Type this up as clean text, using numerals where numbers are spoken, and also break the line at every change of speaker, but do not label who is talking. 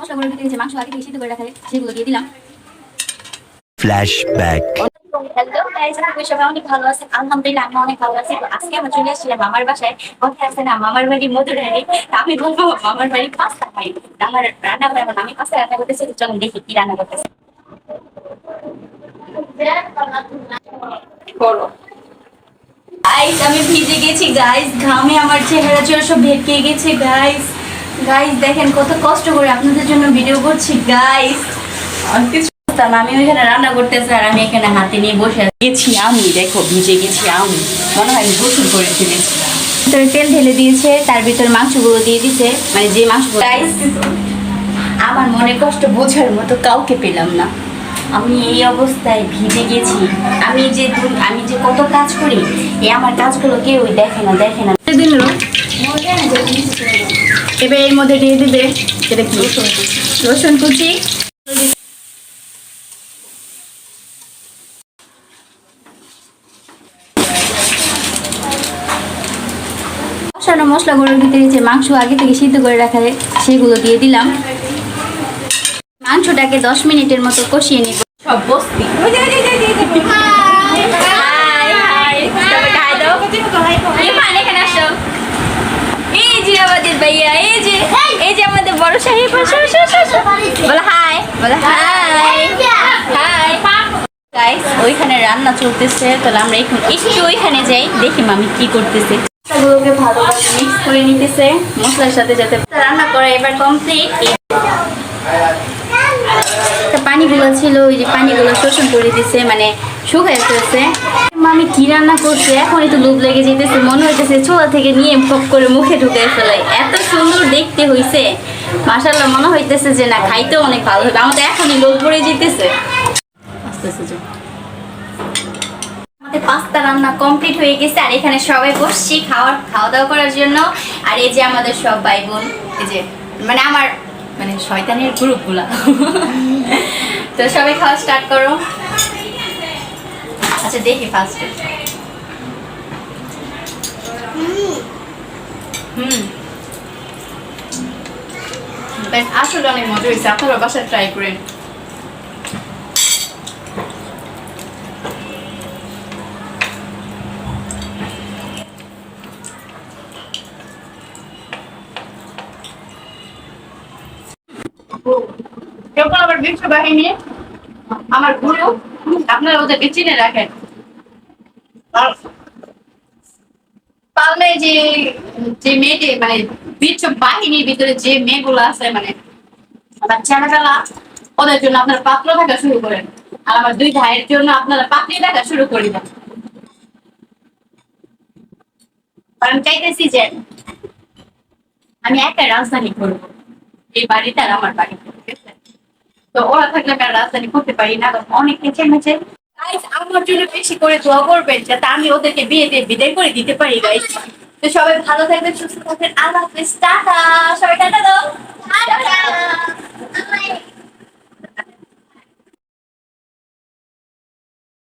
মশলা করে দিতে মাংস আগে থেকে সিদ্ধ করে রাখা সেগুলো দিয়ে দিলাম।
ফ্ল্যাশব্যাক।
হ্যালো গাইস, আপনারা সবাই অনেক ভালো আছেন? আলহামদুলিল্লাহ আমি অনেক ভালো আছি। তো আজকে আমরা চলে আসছিলাম মামার বাসায়। কোথায় আছে না, মামার বাড়ি মধুরানী। আমি বলবো মামার বাড়ি পাস্তা খাই। আমার রান্না করে আমি পাস্তা রান্না করতেছি, তো চলুন দেখি কি রান্না করতেছে। গাইস আমি ভিজে গেছি গাইস, ঘামে আমার চেহারা চোরা সব ভেটকে গেছে গাইস। গাইস দেখেন কত কষ্ট করে আপনাদের জন্য ভিডিও করছি গাইস। আমি ওইখানে রান্না করতেছি আর আমি এখানে হাতে নিয়ে বসে গেছি। আমি দেখো ভিজে গেছি, আমি মনে হয় আমি গোসল করে ফেলেছি। ভিতরে তেল ঢেলে দিয়েছে, তার ভিতরে মাংসগুলো দিয়ে দিছে, মানে যে মাংস। গাইস আমার মনে কষ্ট বোঝার মতো কাউকে পেলাম না। আমি এই অবস্থায় ভিজে গেছি। আমি যে কত কাজ করি, এই আমার কাজগুলো কেউ দেখে না দিল। এবার এর মধ্যে দিয়ে দিবে এটা কি, রসুন কুচি। মশলাগুলোর ভিতরে যে মাংস আগে থেকে সিদ্ধ করে রাখা সেগুলো দিয়ে দিলাম। মাংসটাকে 10 মিনিটের মতো কষিয়ে নেব। সব বস্তি এই যে আমাদের ভাইয়া, এই যে আমাদের বড় সাহেব, বলো হাই, বলো হাই হাই। গাইস ওইখানে রান্না চলতেছে, তাহলে আমরা একটু ওইখানে যাই, দেখি মামি কি করতেছে। মশলাগুলোকে ভালোভাবে মিক্স করে নিতেছে মশলার সাথে, যাতে রান্না করা এবার কমপ্লিট। পানিগুলো ছিল, ওই যে পানিগুলো শোষণ করে দিছে, মানে শুকায় ফেলছে। মামি কি রান্না করছে, এখন একটু লোভ লেগে যেতেছে, মনে হইতেছে চুলা থেকে নিয়ে ফক করে মুখে ঢুকে ফেলাই। এত সুন্দর দেখতে হইছে মাশাআল্লাহ, মনে হইতেছে যে না খাইতেও অনেক ভালো হবে। আমার তো এখনই লোভ পড়ে যেতেছে। আস্তে আস্তে পাস্তা রান্না কমপ্লিট হয়ে গেছে, আর এখানে সবাই বসছি খাওয়া দাওয়া করার জন্য। আর এই যে আমাদের সব ভাই বোন, এই যে মানে আমার মানে শয়তানের গ্রুপগুলা। তো সবাই খাওয়া স্টার্ট করো। আচ্ছা দেখি ফার্স্টে। আসলে অনেক মজা হয়েছে, আপনারা বাসায় ট্রাই করেন। যখন আবার বিশ্ব বাহিনী আমার গুরু, আপনারা ওদেরকে চিনে রাখেন। পারলে যে মেয়েটি মানে বিশ্ব বাহিনীর ভিতরে যে মেয়েগুলো আছে, মানে ছেলেবেলা, ওদের জন্য আপনারা পাত্র থাকা শুরু করেন। আর আমার দুই ভাইয়ের জন্য আপনারা পাত্রী থাকা শুরু করে দেন। কারণ চাইতেছি যে আমি একটা রাজধানী করবো, এই বাড়িটা আর আমার বাড়ি। তো ওরা থাকলে আমি আর রাজধানী করতে পারি না, অনেক চেঁচেমেচে। গাইস আমার জন্য বেশি করে দোয়া করবেন, যাতে আমি ওদেরকে বিয়ে দিয়ে বিদায় করে দিতে পারি গাইস। তো সবাই ভালো থাকবেন, সুস্থ থাকবেন। আল্লাহ হাফেজ, টাটা। সবাই টাটা দাও।